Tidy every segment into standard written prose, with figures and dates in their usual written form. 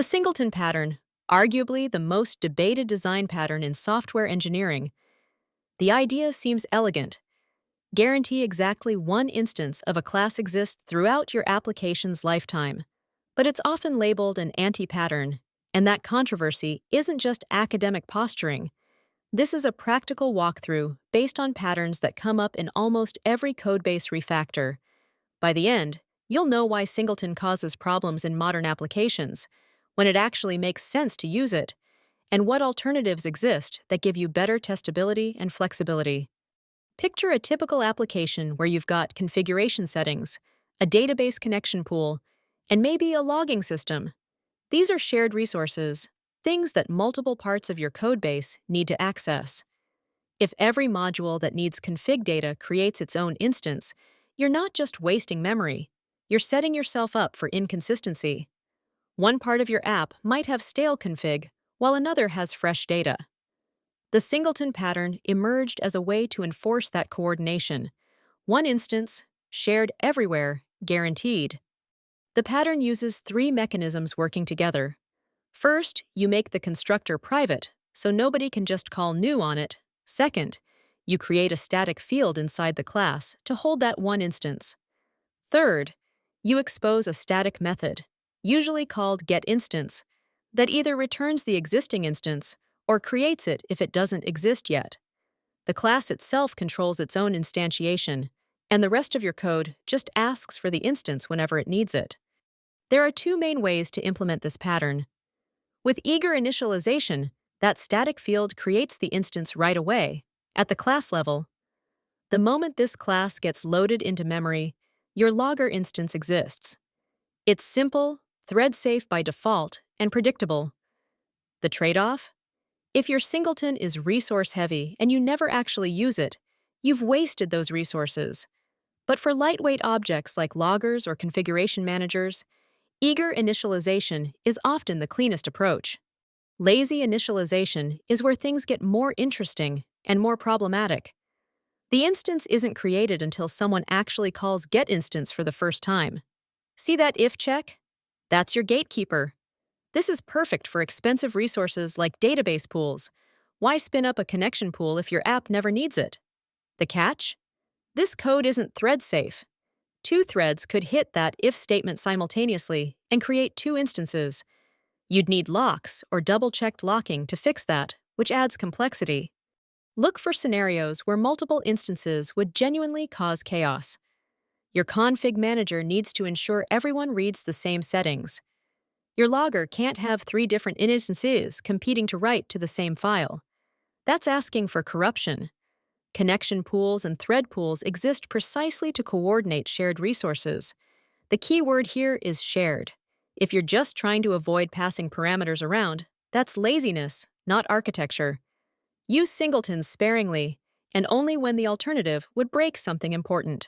The Singleton pattern, arguably the most debated design pattern in software engineering. The idea seems elegant. Guarantee exactly one instance of a class exists throughout your application's lifetime. But it's often labeled an anti-pattern, and that controversy isn't just academic posturing. This is a practical walkthrough based on patterns that come up in almost every codebase refactor. By the end, you'll know why Singleton causes problems in modern applications, when it actually makes sense to use it, and what alternatives exist that give you better testability and flexibility. Picture a typical application where you've got configuration settings, a database connection pool, and maybe a logging system. These are shared resources, things that multiple parts of your codebase need to access. If every module that needs config data creates its own instance, you're not just wasting memory, you're setting yourself up for inconsistency. One part of your app might have stale config, while another has fresh data. The Singleton pattern emerged as a way to enforce that coordination. One instance, shared everywhere, guaranteed. The pattern uses three mechanisms working together. First, you make the constructor private, so nobody can just call new on it. Second, you create a static field inside the class to hold that one instance. Third, you expose a static method, usually called getInstance, that either returns the existing instance or creates it if it doesn't exist yet. The class itself controls its own instantiation, and the rest of your code just asks for the instance whenever it needs it. There are two main ways to implement this pattern. With eager initialization, that static field creates the instance right away, at the class level. The moment this class gets loaded into memory, your logger instance exists. It's simple, thread-safe by default, and predictable. The trade-off? If your Singleton is resource-heavy and you never actually use it, you've wasted those resources. But for lightweight objects like loggers or configuration managers, eager initialization is often the cleanest approach. Lazy initialization is where things get more interesting and more problematic. The instance isn't created until someone actually calls getInstance for the first time. See that if check? That's your gatekeeper. This is perfect for expensive resources like database pools. Why spin up a connection pool if your app never needs it? The catch? This code isn't thread-safe. Two threads could hit that if statement simultaneously and create two instances. You'd need locks or double-checked locking to fix that, which adds complexity. Look for scenarios where multiple instances would genuinely cause chaos. Your config manager needs to ensure everyone reads the same settings. Your logger can't have three different instances competing to write to the same file. That's asking for corruption. Connection pools and thread pools exist precisely to coordinate shared resources. The key word here is shared. If you're just trying to avoid passing parameters around, that's laziness, not architecture. Use singletons sparingly, and only when the alternative would break something important.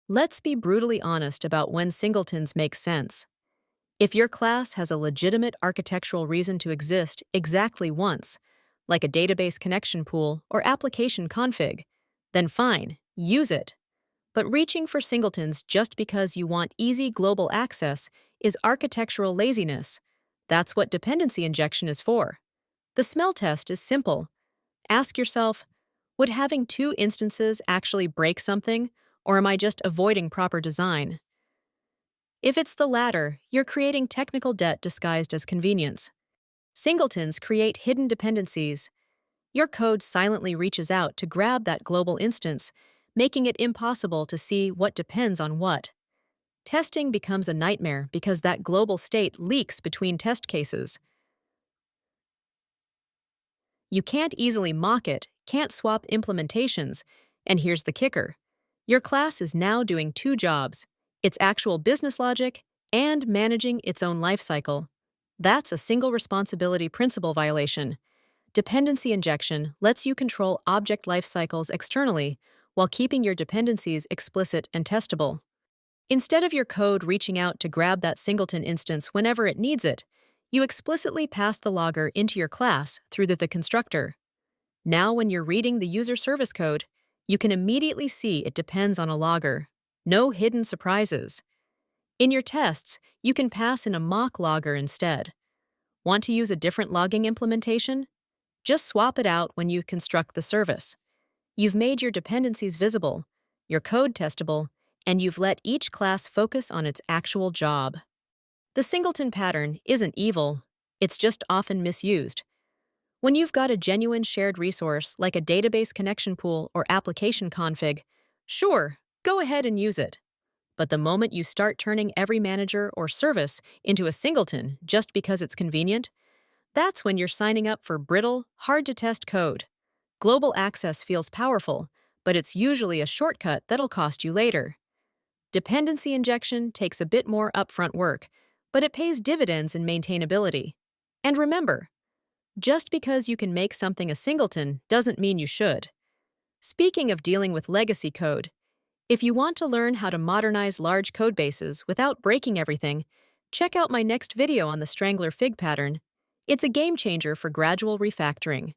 Let's be brutally honest about when singletons make sense. If your class has a legitimate architectural reason to exist exactly once, like a database connection pool or application config, then fine, use it. But reaching for singletons just because you want easy global access is architectural laziness. That's what dependency injection is for. The smell test is simple. Ask yourself, would having two instances actually break something, or am I just avoiding proper design? If it's the latter, you're creating technical debt disguised as convenience. Singletons create hidden dependencies. Your code silently reaches out to grab that global instance, making it impossible to see what depends on what. Testing becomes a nightmare because that global state leaks between test cases. You can't easily mock it, can't swap implementations, and here's the kicker. Your class is now doing two jobs, its actual business logic and managing its own lifecycle. That's a single responsibility principle violation. Dependency injection lets you control object lifecycles externally while keeping your dependencies explicit and testable. Instead of your code reaching out to grab that singleton instance whenever it needs it, you explicitly pass the logger into your class through the constructor. Now when you're reading the user service code, you can immediately see it depends on a logger. No hidden surprises. In your tests, you can pass in a mock logger instead. Want to use a different logging implementation? Just swap it out when you construct the service. You've made your dependencies visible, your code testable, and you've let each class focus on its actual job. The singleton pattern isn't evil, it's just often misused. When you've got a genuine shared resource like a database connection pool or application config, sure, go ahead and use it. But the moment you start turning every manager or service into a singleton just because it's convenient, that's when you're signing up for brittle, hard-to-test code. Global access feels powerful, but it's usually a shortcut that'll cost you later. Dependency injection takes a bit more upfront work, but it pays dividends in maintainability. And remember, just because you can make something a singleton doesn't mean you should. Speaking of dealing with legacy code, if you want to learn how to modernize large codebases without breaking everything, check out my next video on the Strangler fig pattern. It's a game changer for gradual refactoring.